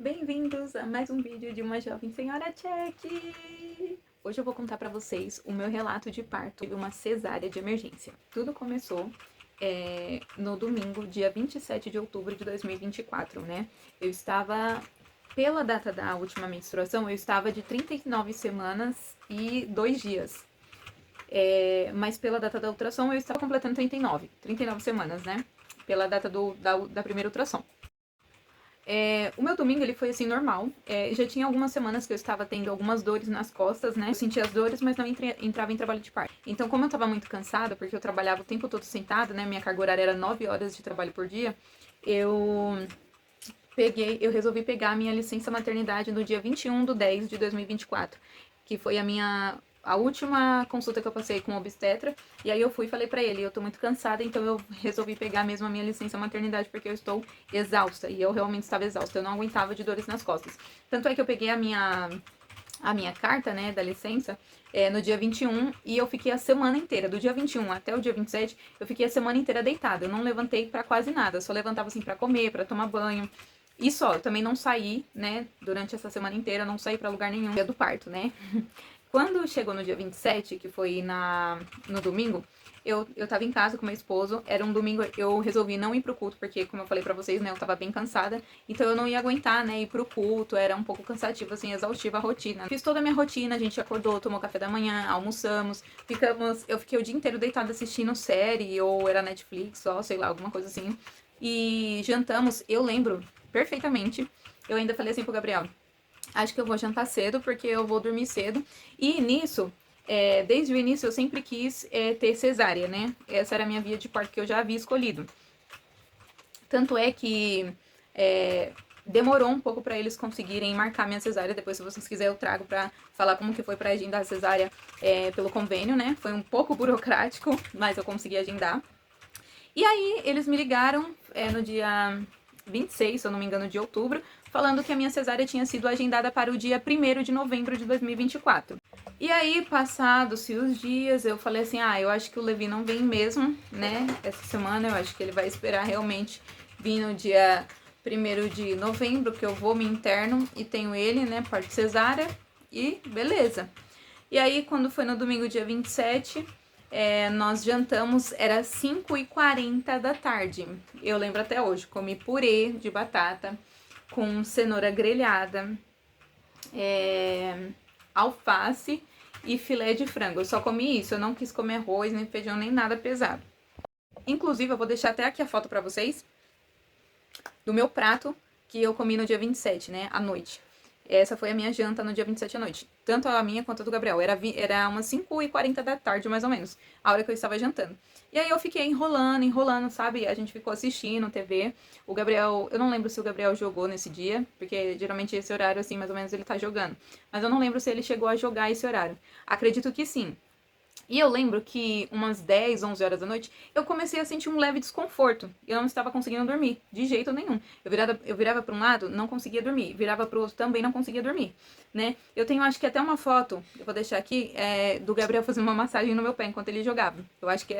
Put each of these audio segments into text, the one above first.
Bem-vindos a mais um vídeo de uma jovem senhora Check! Hoje eu vou contar pra vocês o meu relato de parto de uma cesárea de emergência. Tudo começou no domingo, dia 27 de outubro de 2024, né? Eu estava, pela data da última menstruação, eu estava de 39 semanas e 2 dias. Mas pela data da ultrassom eu estava completando 39 semanas, né? Pela data da primeira ultrassom. O meu domingo ele foi assim normal. Já tinha algumas semanas que eu estava tendo algumas dores nas costas, né? Eu sentia as dores, mas não entrava em trabalho de parto. Então, como eu estava muito cansada, porque eu trabalhava o tempo todo sentada, né? Minha carga horária era 9 horas de trabalho por dia, eu resolvi pegar a minha licença maternidade no dia 21/10/2024, que foi a última consulta que eu passei com o obstetra. E aí eu fui e falei pra ele, eu tô muito cansada, então eu resolvi pegar mesmo a minha licença maternidade porque eu estou exausta. E eu realmente estava exausta, eu não aguentava de dores nas costas. Tanto é que eu peguei a minha carta, né, da licença, no dia 21 e eu fiquei a semana inteira, do dia 21 até o dia 27, eu fiquei a semana inteira deitada. Eu não levantei pra quase nada, eu só levantava assim pra comer, pra tomar banho. E só, eu também não saí, né, durante essa semana inteira, eu não saí pra lugar nenhum, dia do parto, né. Quando chegou no dia 27, que foi no domingo, eu tava em casa com meu esposo, era um domingo, eu resolvi não ir pro culto, porque, como eu falei pra vocês, né, eu tava bem cansada, então eu não ia aguentar, né, ir pro culto, era um pouco cansativo, assim, exaustiva a rotina. Fiz toda a minha rotina, a gente acordou, tomou café da manhã, almoçamos, eu fiquei o dia inteiro deitada assistindo série, ou era Netflix, ou sei lá, alguma coisa assim, e jantamos, eu lembro perfeitamente, eu ainda falei assim pro Gabriel, acho que eu vou jantar cedo, porque eu vou dormir cedo. E nisso, desde o início, eu sempre quis ter cesárea, né? Essa era a minha via de parto que eu já havia escolhido. Tanto é que demorou um pouco para eles conseguirem marcar minha cesárea. Depois, se vocês quiserem, eu trago para falar como que foi para agendar a cesárea pelo convênio, né? Foi um pouco burocrático, mas eu consegui agendar. E aí, eles me ligaram no dia 26, se eu não me engano, de outubro, falando que a minha cesárea tinha sido agendada para o dia 1º de novembro de 2024. E aí, passados-se os dias, eu falei assim, eu acho que o Levi não vem mesmo, né, essa semana, eu acho que ele vai esperar realmente vir no dia 1º de novembro, que eu vou me interno e tenho ele, né, parto cesárea, e beleza. E aí, quando foi no domingo, dia 27, nós jantamos, era 5h40 da tarde. Eu lembro até hoje, comi purê de batata com cenoura grelhada, alface e filé de frango. Eu só comi isso, eu não quis comer arroz, nem feijão, nem nada pesado. Inclusive, eu vou deixar até aqui a foto pra vocês do meu prato que eu comi no dia 27, né, à noite. Essa foi a minha janta no dia 27 à noite. Tanto a minha quanto a do Gabriel. Era umas 5h40 da tarde, mais ou menos, a hora que eu estava jantando. E aí eu fiquei enrolando, sabe? A gente ficou assistindo TV. O Gabriel, eu não lembro se o Gabriel jogou nesse dia, porque geralmente esse horário, assim, mais ou menos, ele tá jogando. Mas eu não lembro se ele chegou a jogar esse horário. Acredito que sim. E eu lembro que umas 10, 11 horas da noite, eu comecei a sentir um leve desconforto. Eu não estava conseguindo dormir, de jeito nenhum. Eu virava para um lado, não conseguia dormir. Virava para o outro, também não conseguia dormir, né? Eu tenho, acho que até uma foto, eu vou deixar aqui, do Gabriel fazendo uma massagem no meu pé enquanto ele jogava. Eu acho que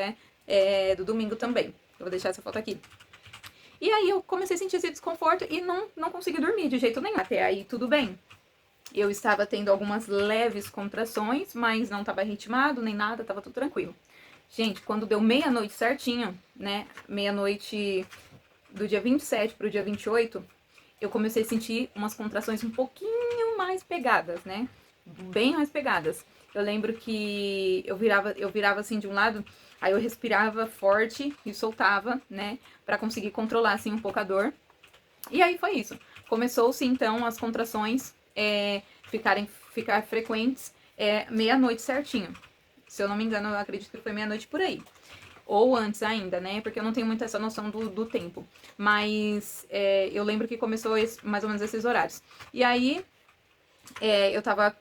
é do domingo também. Eu vou deixar essa foto aqui. E aí eu comecei a sentir esse desconforto e não consegui dormir de jeito nenhum. Até aí tudo bem. Eu estava tendo algumas leves contrações, mas não estava ritmado nem nada, estava tudo tranquilo. Gente, quando deu meia-noite certinho, né? Meia-noite do dia 27 pro dia 28, eu comecei a sentir umas contrações um pouquinho mais pegadas, né? Bem mais pegadas. Eu lembro que eu virava assim de um lado, aí eu respirava forte e soltava, né? Pra conseguir controlar assim um pouco a dor. E aí foi isso. Começou-se então as contrações ficar frequentes meia-noite certinho. Se eu não me engano, eu acredito que foi meia-noite por aí. Ou antes ainda, né? Porque eu não tenho muito essa noção do tempo. Mas eu lembro que começou mais ou menos esses horários. E aí eu tava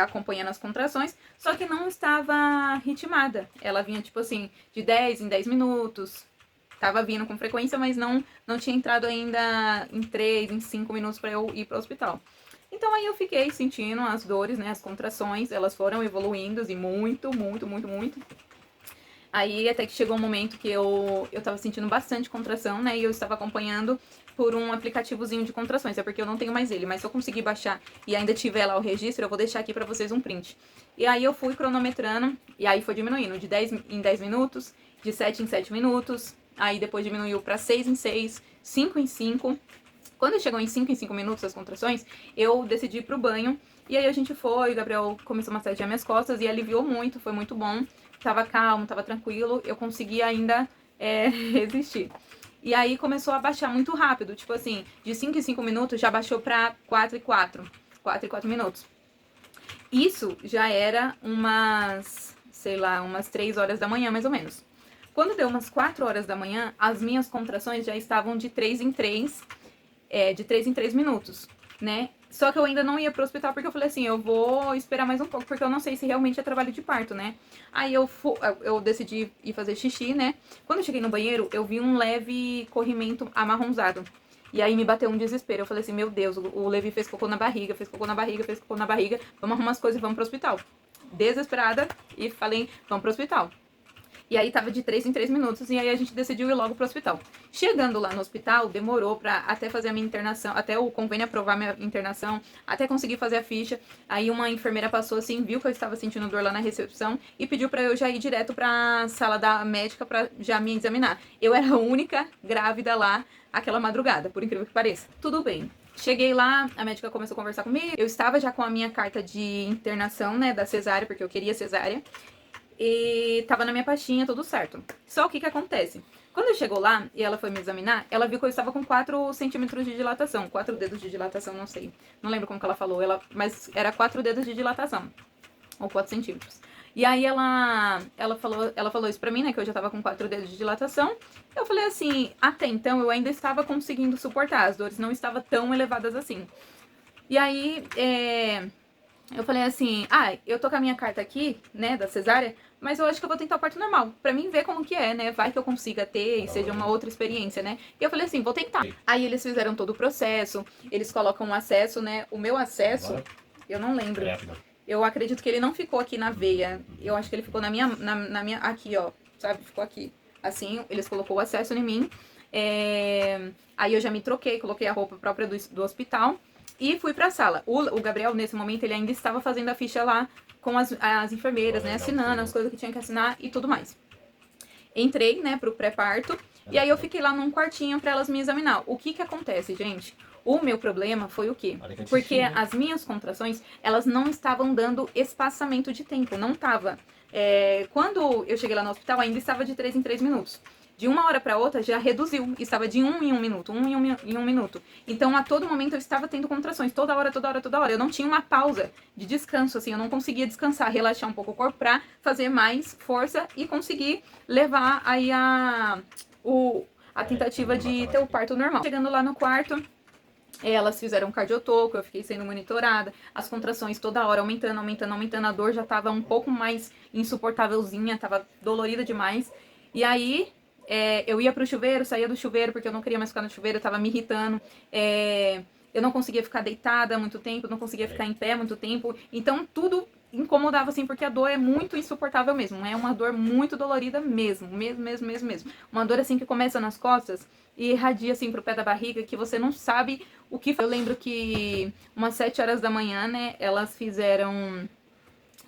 acompanhando as contrações, só que não estava ritmada. Ela vinha, tipo assim, de 10 em 10 minutos. Tava vindo com frequência, mas não tinha entrado ainda em 3, em 5 minutos para eu ir para o hospital. Então aí eu fiquei sentindo as dores, né, as contrações, elas foram evoluindo e muito, muito, muito, muito. Aí até que chegou um momento que eu tava sentindo bastante contração, né? E eu estava acompanhando por um aplicativozinho de contrações. É porque eu não tenho mais ele, mas se eu conseguir baixar e ainda tiver lá o registro, eu vou deixar aqui pra vocês um print. E aí eu fui cronometrando, e aí foi diminuindo de 10 em 10 minutos, de 7 em 7 minutos, aí depois diminuiu pra 6 em 6, 5 em 5. Quando chegou em 5 minutos as contrações, eu decidi ir pro banho. E aí a gente foi, o Gabriel começou a massagear minhas costas e aliviou muito, foi muito bom. Tava calmo, tava tranquilo, eu consegui ainda resistir. E aí começou a baixar muito rápido, tipo assim, de 5 em 5 minutos já baixou pra 4 e 4, 4 e 4 minutos. Isso já era umas, sei lá, umas 3 horas da manhã, mais ou menos. Quando deu umas 4 horas da manhã, as minhas contrações já estavam de 3 em 3, de 3 em 3 minutos, né? Só que eu ainda não ia pro hospital porque eu falei assim, eu vou esperar mais um pouco, porque eu não sei se realmente é trabalho de parto, né? Aí eu decidi ir fazer xixi, né? Quando eu cheguei no banheiro, eu vi um leve corrimento amarronzado. E aí me bateu um desespero. Eu falei assim, meu Deus, o Levi fez cocô na barriga, fez cocô na barriga, fez cocô na barriga. Vamos arrumar as coisas e vamos pro hospital. Desesperada, e falei, vamos pro hospital. E aí tava de 3 em 3 minutos, e aí a gente decidiu ir logo pro hospital. Chegando lá no hospital, demorou pra até fazer a minha internação, até o convênio aprovar minha internação, até conseguir fazer a ficha. Aí uma enfermeira passou assim, viu que eu estava sentindo dor lá na recepção e pediu pra eu já ir direto pra sala da médica pra já me examinar. Eu era a única grávida lá aquela madrugada, por incrível que pareça. Tudo bem. Cheguei lá, a médica começou a conversar comigo. Eu estava já com a minha carta de internação, né, da cesárea, porque eu queria cesárea. E tava na minha pastinha, tudo certo. Só o que acontece? Quando chegou lá e ela foi me examinar, ela viu que eu estava com 4 centímetros de dilatação. 4 dedos de dilatação, não sei. Não lembro como que ela falou, mas era 4 dedos de dilatação. Ou 4 centímetros. E aí ela falou isso pra mim, né? Que eu já tava com 4 dedos de dilatação. Eu falei assim, até então eu ainda estava conseguindo suportar. As dores não estavam tão elevadas assim. E aí, eu falei assim, eu tô com a minha carta aqui, né, da cesárea, mas eu acho que eu vou tentar o parto normal, pra mim ver como que é, né, vai que eu consiga ter e seja uma outra experiência, né. E eu falei assim, vou tentar. Aí eles fizeram todo o processo, eles colocam um acesso, né, o meu acesso, eu não lembro. Eu acredito que ele não ficou aqui na veia, eu acho que ele ficou na minha aqui, ó, sabe, ficou aqui. Assim, eles colocou o acesso em mim, aí eu já me troquei, coloquei a roupa própria do hospital, e fui pra sala. O Gabriel, nesse momento, ele ainda estava fazendo a ficha lá com as enfermeiras, né? Assinando as coisas que tinha que assinar e tudo mais. Entrei, né, pro pré-parto. E aí eu fiquei lá num quartinho pra elas me examinar. O que acontece, gente? O meu problema foi o quê? Porque as minhas contrações, elas não estavam dando espaçamento de tempo. Não tava. Quando eu cheguei lá no hospital, ainda estava de 3 em 3 minutos. De uma hora para outra já reduziu, estava de 1 em 1 minuto, 1 em 1 minuto. Então a todo momento eu estava tendo contrações, toda hora, toda hora, toda hora. Eu não tinha uma pausa de descanso, assim, eu não conseguia descansar, relaxar um pouco o corpo pra fazer mais força e conseguir levar aí a tentativa de ter o parto normal. Chegando lá no quarto, elas fizeram um cardiotoco, eu fiquei sendo monitorada, as contrações toda hora aumentando, aumentando, aumentando, a dor já tava um pouco mais insuportávelzinha, tava dolorida demais. E aí eu ia pro chuveiro, saía do chuveiro porque eu não queria mais ficar no chuveiro, eu tava me irritando. Eu não conseguia ficar deitada muito tempo, não conseguia ficar em pé muito tempo. Então tudo incomodava assim, porque a dor é muito insuportável mesmo. É uma dor muito dolorida mesmo, mesmo. Uma dor assim que começa nas costas e irradia assim pro pé da barriga, que você não sabe o que fazer. Eu lembro que umas 7 horas da manhã, né, elas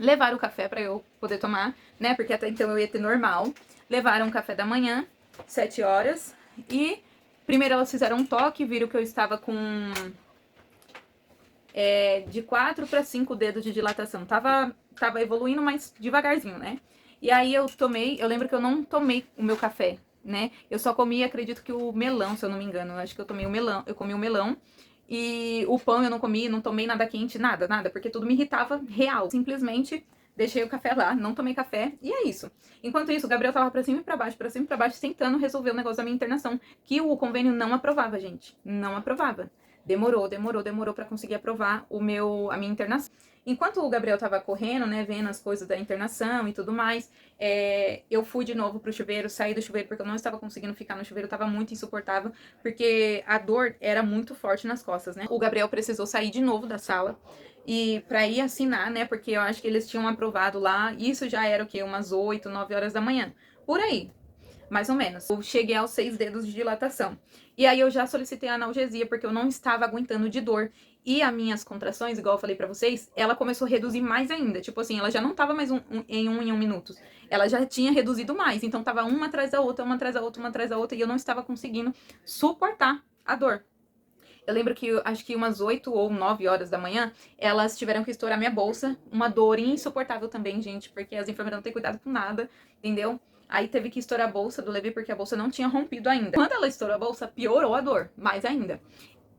levaram o café pra eu poder tomar, né, porque até então eu ia ter normal. Levaram o café da manhã, 7 horas, e primeiro elas fizeram um toque, viram que eu estava com de 4 para 5 dedos de dilatação. Tava evoluindo, mas devagarzinho, né? E aí eu lembro que eu não tomei o meu café, né? Eu só comi, acredito que o melão, se eu não me engano. Eu acho que eu comi o melão. E o pão eu não comi, não tomei nada quente, nada, porque tudo me irritava real. Simplesmente deixei o café lá, não tomei café, e é isso. Enquanto isso, o Gabriel tava pra cima e pra baixo, tentando resolver o negócio da minha internação, que o convênio não aprovava, gente. Não aprovava. Demorou pra conseguir aprovar a minha internação. Enquanto o Gabriel tava correndo, né, vendo as coisas da internação e tudo mais, eu fui de novo pro chuveiro, saí do chuveiro porque eu não estava conseguindo ficar no chuveiro, tava muito insuportável, porque a dor era muito forte nas costas, né. O Gabriel precisou sair de novo da sala e pra ir assinar, né, porque eu acho que eles tinham aprovado lá, isso já era o quê? Umas 8, 9 horas da manhã. Por aí, mais ou menos. Eu cheguei aos 6 dedos de dilatação. E aí eu já solicitei a analgesia, porque eu não estava aguentando de dor. E as minhas contrações, igual eu falei pra vocês, ela começou a reduzir mais ainda. Tipo assim, ela já não tava mais em um minutos. Ela já tinha reduzido mais. Então tava uma atrás da outra, uma atrás da outra, uma atrás da outra. E eu não estava conseguindo suportar a dor. Eu lembro que, acho que umas 8 ou 9 horas da manhã, elas tiveram que estourar minha bolsa. Uma dor insuportável também, gente, porque as enfermeiras não têm cuidado com nada, entendeu? Aí teve que estourar a bolsa do Levi, porque a bolsa não tinha rompido ainda. Quando ela estourou a bolsa, piorou a dor, mais ainda.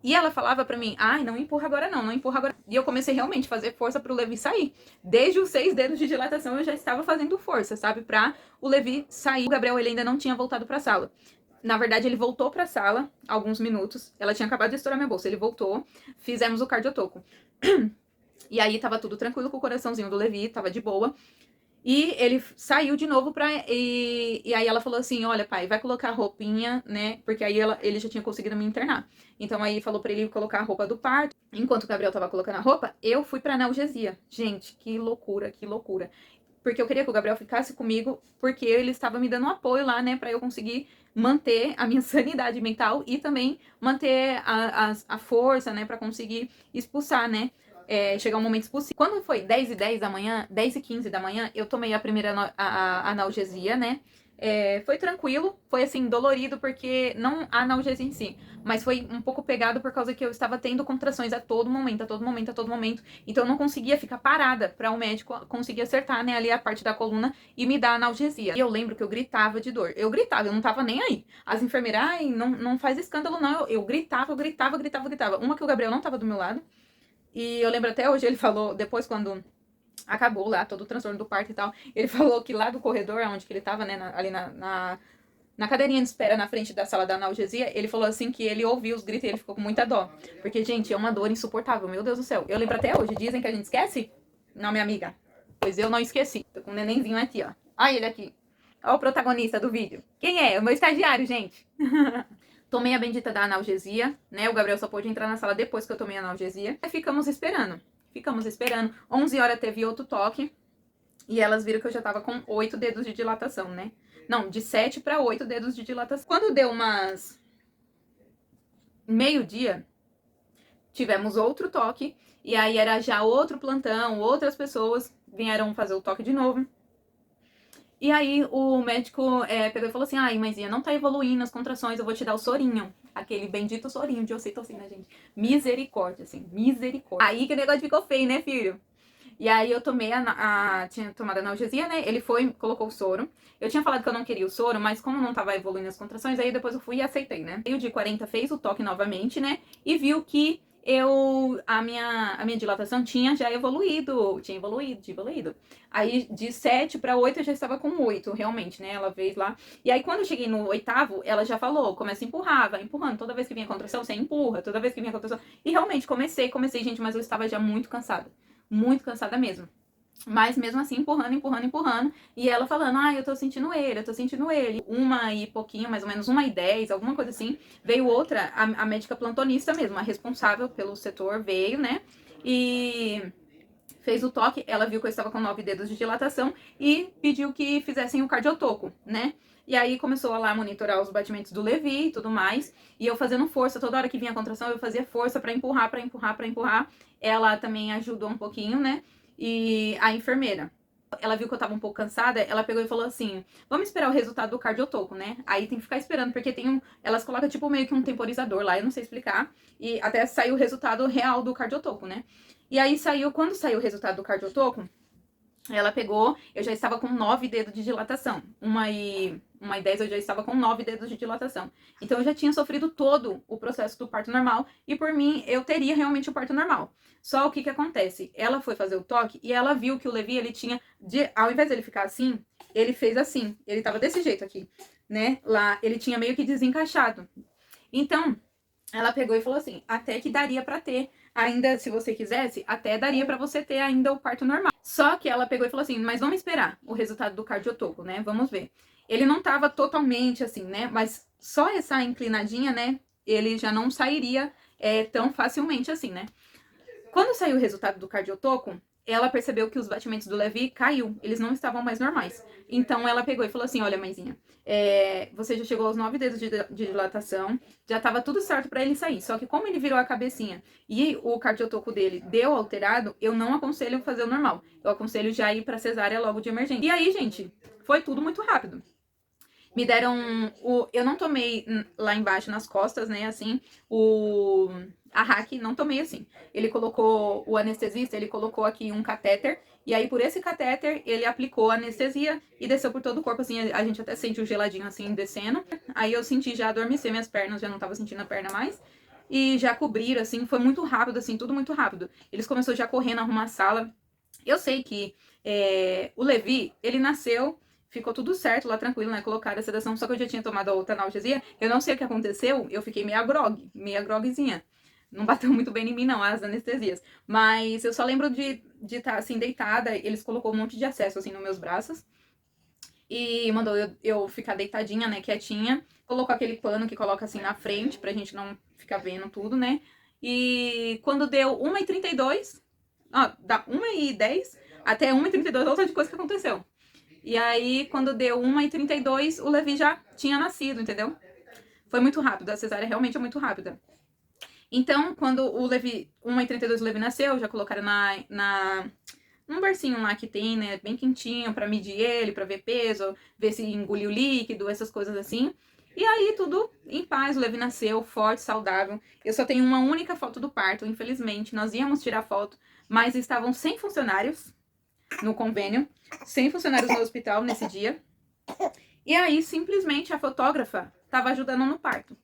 E ela falava pra mim, ai, não empurra agora não, não empurra agora. E eu comecei realmente a fazer força pro Levi sair. Desde os 6 dedos de dilatação eu já estava fazendo força, sabe? Pra o Levi sair. O Gabriel, ele ainda não tinha voltado pra sala. Na verdade, ele voltou pra sala, alguns minutos. Ela tinha acabado de estourar minha bolsa. Ele voltou, fizemos o cardiotoco. E aí tava tudo tranquilo com o coraçãozinho do Levi, tava de boa. E ele saiu de novo e aí ela falou assim, olha, pai, vai colocar a roupinha, né? Porque aí ele já tinha conseguido me internar. Então aí falou pra ele colocar a roupa do parto. Enquanto o Gabriel tava colocando a roupa, eu fui pra analgesia. Gente, que loucura, que loucura. Porque eu queria que o Gabriel ficasse comigo, porque ele estava me dando um apoio lá, né? Pra eu conseguir manter a minha sanidade mental e também manter a força, né? Pra conseguir expulsar, né? Chegar um momento expulsivo. Quando foi 10h10 da manhã, 10h15 da manhã, eu tomei a primeira analgesia, né? Foi tranquilo, foi assim, dolorido, porque não a analgesia em si, mas foi um pouco pegado por causa que eu estava tendo contrações a todo momento, a todo momento, a todo momento. Então eu não conseguia ficar parada para o médico conseguir acertar, né, ali a parte da coluna e me dar analgesia. E eu lembro que eu gritava de dor. Eu gritava, eu não tava nem aí. As enfermeiras, ai, não faz escândalo, não. Eu gritava, gritava, gritava, gritava. Uma que o Gabriel não tava do meu lado. E eu lembro até hoje, ele falou, depois quando acabou lá todo o transtorno do parto e tal, ele falou que lá do corredor, onde que ele tava, né, ali na cadeirinha de espera na frente da sala da analgesia, ele falou assim que ele ouviu os gritos e ele ficou com muita dó. Porque, gente, é uma dor insuportável, meu Deus do céu. Eu lembro até hoje, dizem que a gente esquece? Não, minha amiga. Pois eu não esqueci. Tô com um nenenzinho aqui, ó. Olha ele aqui. Olha o protagonista do vídeo. Quem é? O meu estagiário, gente. Tomei a bendita da analgesia, né? O Gabriel só pôde entrar na sala depois que eu tomei a analgesia. E ficamos esperando. Ficamos esperando. 11 horas teve outro toque. E elas viram que eu já tava com 8 dedos de dilatação, né? Não, de 7 para 8 dedos de dilatação. Quando deu umas meio-dia, tivemos outro toque. E aí era já outro plantão, outras pessoas vieram fazer o toque de novo. E aí o médico pegou e falou assim, ai, mãezinha, não tá evoluindo as contrações, eu vou te dar o sorinho. Aquele bendito sorinho de ocitocina, gente. Misericórdia, assim, misericórdia. Aí que o negócio ficou feio, né, filho? E aí eu tomei tinha tomado a analgesia, né? Ele foi, colocou o soro. Eu tinha falado que eu não queria o soro, mas como não tava evoluindo as contrações, aí depois eu fui e aceitei, né? Aí o de 40 fez o toque novamente, né? E viu que a minha dilatação tinha já evoluído. Tinha evoluído. Aí de 7 para 8 eu já estava com 8, realmente, né? Ela veio lá. E aí quando eu cheguei no 8º, ela já falou, começa a empurrar, vai empurrando. Toda vez que vinha contração, você empurra. Toda vez que vinha contração. E realmente comecei, gente, mas eu estava já muito cansada. Muito cansada mesmo. Mas mesmo assim, empurrando, empurrando, empurrando. E ela falando, eu tô sentindo ele, eu tô sentindo ele. 1h pouquinho, mais ou menos 1h10, alguma coisa assim. Veio outra, a médica plantonista mesmo, a responsável pelo setor veio, né? E fez o toque, ela viu que eu estava com 9 dedos de dilatação e pediu que fizessem o cardiotoco, né? E aí começou a lá monitorar os batimentos do Levi e tudo mais. E eu fazendo força, toda hora que vinha a contração, eu fazia força pra empurrar, pra empurrar, pra empurrar. Ela também ajudou um pouquinho, né? E a enfermeira, ela viu que eu tava um pouco cansada, ela pegou e falou assim, vamos esperar o resultado do cardiotoco, né? Aí tem que ficar esperando, porque elas colocam tipo meio que um temporizador lá, eu não sei explicar. E até saiu o resultado real do cardiotoco, né? E aí quando saiu o resultado do cardiotoco, ela pegou, eu já estava com 9 dedos de dilatação. 1h10 eu já estava com 9 dedos de dilatação. Então eu já tinha sofrido todo o processo do parto normal e por mim eu teria realmente o parto normal. Só o que acontece? Ela foi fazer o toque e ela viu que o Levi, ele tinha, ao invés dele ficar assim, ele fez assim. Ele tava desse jeito aqui, né? Lá ele tinha meio que desencaixado. Então, ela pegou e falou assim, até que daria pra ter, ainda se você quisesse, até daria pra você ter ainda o parto normal. Só que ela pegou e falou assim, mas vamos esperar o resultado do cardiotoco, né? Vamos ver. Ele não tava totalmente assim, né? Mas só essa inclinadinha, né? Ele já não sairia tão facilmente assim, né? Quando saiu o resultado do cardiotoco, ela percebeu que os batimentos do Levi caiu, eles não estavam mais normais. Então ela pegou e falou assim: olha, mãezinha, você já chegou aos 9 dedos de dilatação, já estava tudo certo para ele sair. Só que como ele virou a cabecinha e o cardiotoco dele deu alterado, eu não aconselho fazer o normal. Eu aconselho já ir para cesárea logo de emergência. E aí, gente, foi tudo muito rápido. Me deram eu não tomei lá embaixo nas costas, né, assim, a hack, não tomei assim. Ele colocou, o anestesista, ele colocou aqui um catéter, e aí por esse catéter ele aplicou a anestesia e desceu por todo o corpo, assim, a gente até sente o geladinho assim descendo. Aí eu senti já adormecer minhas pernas, já não tava sentindo a perna mais. E já cobriram, assim, foi muito rápido, assim, tudo muito rápido. Eles começaram já correndo, a arrumar a sala. Eu sei que o Levi, ele nasceu, ficou tudo certo lá, tranquilo, né? Colocaram a sedação, só que eu já tinha tomado a outra analgesia. Eu não sei o que aconteceu, eu fiquei meia groguezinha. Não bateu muito bem em mim, não, as anestesias. Mas eu só lembro de estar, assim, deitada. Eles colocou um monte de acesso, assim, nos meus braços. E mandou eu ficar deitadinha, né, quietinha. Colocou aquele pano que coloca, assim, na frente, pra gente não ficar vendo tudo, né? E quando deu 1h32, da 1h10 até 1h32, olha o tanto de coisa que aconteceu. E aí, quando deu 1h32, o Levi já tinha nascido, entendeu? Foi muito rápido, a cesárea realmente é muito rápida. Então, quando o Levi, 1h32 o Levi nasceu, já colocaram num bercinho lá que tem, né, bem quentinho, pra medir ele, pra ver peso, ver se engoliu líquido, essas coisas assim. E aí, tudo em paz, o Levi nasceu, forte, saudável. Eu só tenho uma única foto do parto, infelizmente. Nós íamos tirar foto, mas estavam sem funcionários no convênio, sem funcionários no hospital nesse dia. E aí, simplesmente, a fotógrafa estava ajudando no parto.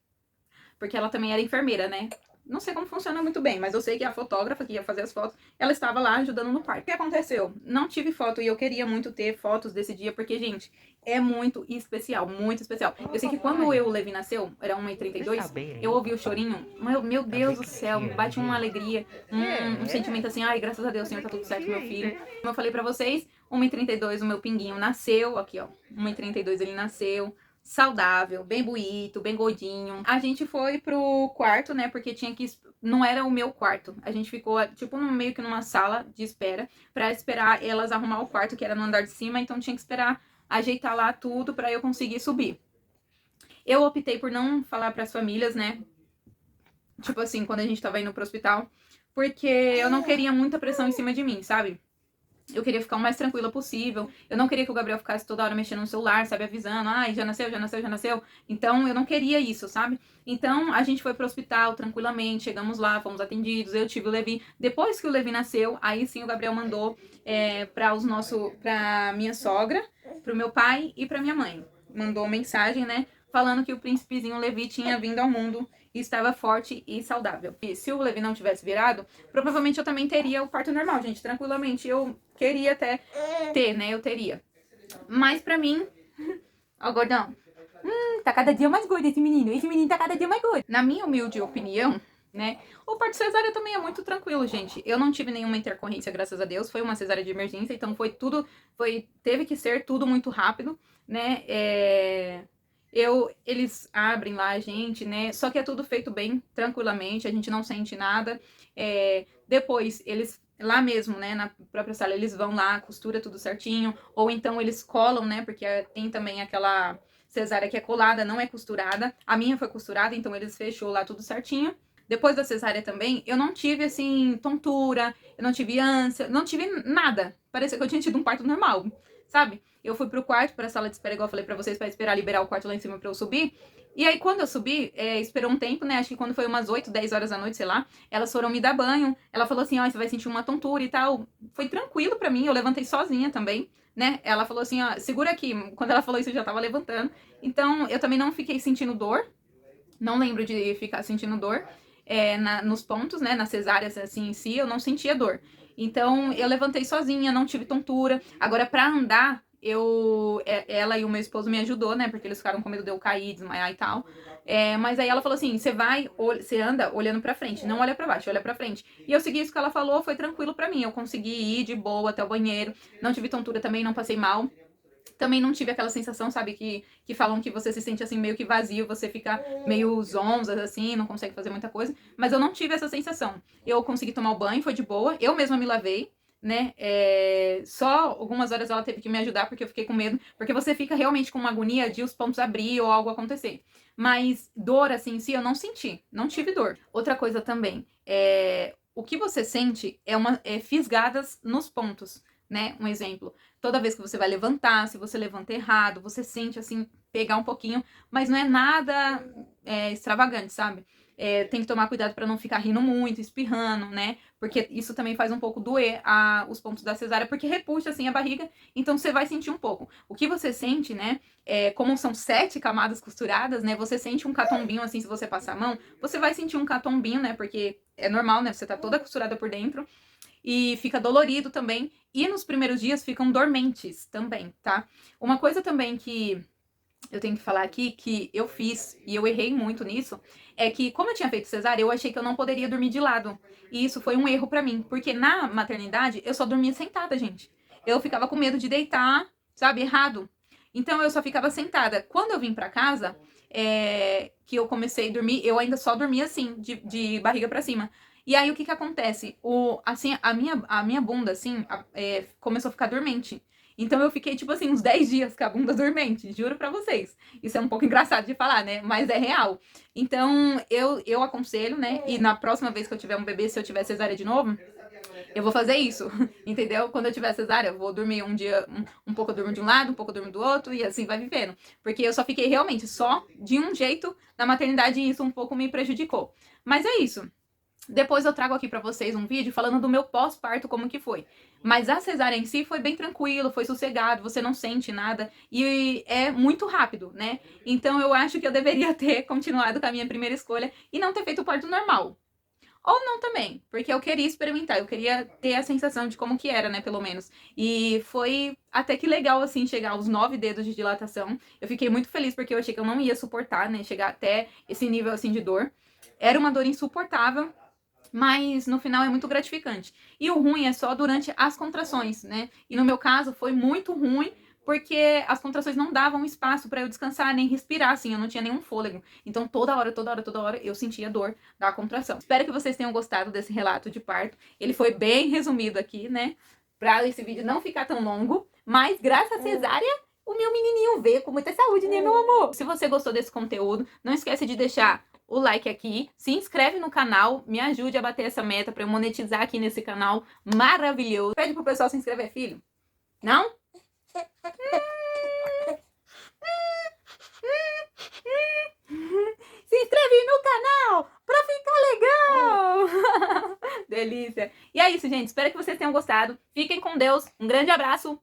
Porque ela também era enfermeira, né? Não sei como funciona muito bem, mas eu sei que a fotógrafa que ia fazer as fotos, ela estava lá ajudando no parto. O que aconteceu? Não tive foto e eu queria muito ter fotos desse dia, porque, gente, é muito especial, muito especial. Eu sei que quando o Levi nasceu, era 1h32, eu ouvi o chorinho, meu Deus do céu, bate uma alegria, um sentimento assim, ai, graças a Deus, Senhor, tá tudo certo com meu filho. Como eu falei pra vocês, 1h32 o meu pinguinho nasceu, aqui ó, 1h32 ele nasceu, saudável, bem bonito, bem gordinho. A gente foi pro quarto, né, porque tinha que... Não era o meu quarto. A gente ficou, tipo, meio que numa sala de espera, pra esperar elas arrumar o quarto, que era no andar de cima, então tinha que esperar ajeitar lá tudo pra eu conseguir subir. Eu optei por não falar pras famílias, né, tipo assim, quando a gente tava indo pro hospital, porque eu não queria muita pressão em cima de mim, sabe? Eu queria ficar o mais tranquila possível. Eu não queria que o Gabriel ficasse toda hora mexendo no celular, sabe? Avisando, ai, já nasceu, já nasceu, já nasceu. Então, eu não queria isso, sabe? Então, a gente foi pro hospital tranquilamente, chegamos lá, fomos atendidos, eu tive o Levi. Depois que o Levi nasceu, aí sim o Gabriel mandou pra minha sogra, pro meu pai e pra minha mãe. Mandou mensagem, né? Falando que o príncipezinho Levi tinha vindo ao mundo e estava forte e saudável. E se o Levi não tivesse virado, provavelmente eu também teria o parto normal, gente, tranquilamente. Eu queria até ter, né? Eu teria. Mas pra mim, ó, gordão, tá cada dia mais gordo esse menino. Esse menino tá cada dia mais gordo. Na minha humilde opinião, né? O parto cesárea também é muito tranquilo, gente. Eu não tive nenhuma intercorrência, graças a Deus. Foi uma cesárea de emergência, então teve que ser tudo muito rápido, né? Eles abrem lá a gente, né? Só que é tudo feito bem, tranquilamente, a gente não sente nada. Depois, eles, lá mesmo, né, na própria sala, eles vão lá, costura tudo certinho, ou então eles colam, né? Porque tem também aquela cesárea que é colada, não é costurada. A minha foi costurada, então eles fechou lá tudo certinho. Depois da cesárea também, eu não tive, assim, tontura, eu não tive ânsia, não tive nada. Parecia que eu tinha tido um parto normal, sabe? Eu fui pro quarto, pra sala de espera, igual eu falei pra vocês, pra esperar liberar o quarto lá em cima pra eu subir. E aí, quando eu subi, esperou um tempo, né? Acho que quando foi umas 8, 10 horas da noite, sei lá, elas foram me dar banho. Ela falou assim, ó, você vai sentir uma tontura e tal. Foi tranquilo pra mim, eu levantei sozinha também, né? Ela falou assim, ó, segura aqui. Quando ela falou isso, eu já tava levantando. Então, eu também não fiquei sentindo dor. Não lembro de ficar sentindo dor nos pontos, né? Nas cesáreas, assim, em si, eu não sentia dor. Então, eu levantei sozinha, não tive tontura. Agora, pra andar, ela e o meu esposo me ajudou, né? Porque eles ficaram com medo de eu cair, desmaiar e tal. Mas aí ela falou assim, você anda olhando pra frente, não olha pra baixo, olha pra frente. E eu segui isso que ela falou, foi tranquilo pra mim. Eu consegui ir de boa até o banheiro, não tive tontura também, não passei mal. Também não tive aquela sensação, sabe, que falam que você se sente assim meio que vazio, você fica meio zonza, assim, não consegue fazer muita coisa. Mas eu não tive essa sensação. Eu consegui tomar o banho, foi de boa. Eu mesma me lavei. né? Só algumas horas ela teve que me ajudar porque eu fiquei com medo, porque você fica realmente com uma agonia de os pontos abrir ou algo acontecer. Mas dor, assim, em si, eu não senti, não tive dor. Outra coisa também, o que você sente é fisgadas nos pontos, né? Um exemplo, toda vez que você vai levantar, se você levanta errado, você sente, assim, pegar um pouquinho, mas não é nada extravagante, sabe? Tem que tomar cuidado para não ficar rindo muito, espirrando, né? Porque isso também faz um pouco doer os pontos da cesárea, porque repuxa assim a barriga, então você vai sentir um pouco. O que você sente, né? Como são 7 camadas costuradas, né? Você sente um catombinho assim, se você passar a mão, você vai sentir um catombinho, né? Porque é normal, né? Você tá toda costurada por dentro. E fica dolorido também. E nos primeiros dias ficam dormentes também, tá? Uma coisa também que eu tenho que falar aqui que eu fiz, e eu errei muito nisso, é que como eu tinha feito cesárea, eu achei que eu não poderia dormir de lado. E isso foi um erro pra mim, porque na maternidade eu só dormia sentada, gente. Eu ficava com medo de deitar, sabe, errado. Então eu só ficava sentada. Quando eu vim pra casa, que eu comecei a dormir, eu ainda só dormia assim, de barriga pra cima. E aí o que que acontece? Assim, a minha bunda, assim, começou a ficar dormente. Então eu fiquei, tipo assim, uns 10 dias com a bunda dormente, juro pra vocês. Isso é um pouco engraçado de falar, né? Mas é real. Então eu aconselho, né? E na próxima vez que eu tiver um bebê, se eu tiver cesárea de novo, eu vou fazer isso, entendeu? Quando eu tiver cesárea, eu vou dormir um dia, um pouco eu durmo de um lado, um pouco eu durmo do outro, e assim vai vivendo. Porque eu só fiquei realmente só de um jeito na maternidade e isso um pouco me prejudicou. Mas é isso. Depois eu trago aqui pra vocês um vídeo falando do meu pós-parto, como que foi. Mas a cesárea em si foi bem tranquilo, foi sossegado, você não sente nada e é muito rápido, né? Então eu acho que eu deveria ter continuado com a minha primeira escolha e não ter feito o parto normal. Ou não também, porque eu queria experimentar, eu queria ter a sensação de como que era, né, pelo menos. E foi até que legal, assim, chegar aos 9 dedos de dilatação. Eu fiquei muito feliz porque eu achei que eu não ia suportar, né, chegar até esse nível, assim, de dor. Era uma dor insuportável, mas no final é muito gratificante. E o ruim é só durante as contrações, né? E no meu caso foi muito ruim porque as contrações não davam espaço para eu descansar nem respirar, assim, eu não tinha nenhum fôlego. Então toda hora eu sentia dor da contração. Espero que vocês tenham gostado desse relato de parto. Ele foi bem resumido aqui, né? Pra esse vídeo não ficar tão longo, mas graças à cesárea o meu menininho veio com muita saúde, né, meu amor? Se você gostou desse conteúdo, não esquece de deixar o like aqui, se inscreve no canal, me ajude a bater essa meta pra eu monetizar aqui nesse canal maravilhoso. Pede pro pessoal se inscrever, filho. Não? Se inscreve no canal pra ficar legal! Delícia! E é isso, gente. Espero que vocês tenham gostado. Fiquem com Deus. Um grande abraço.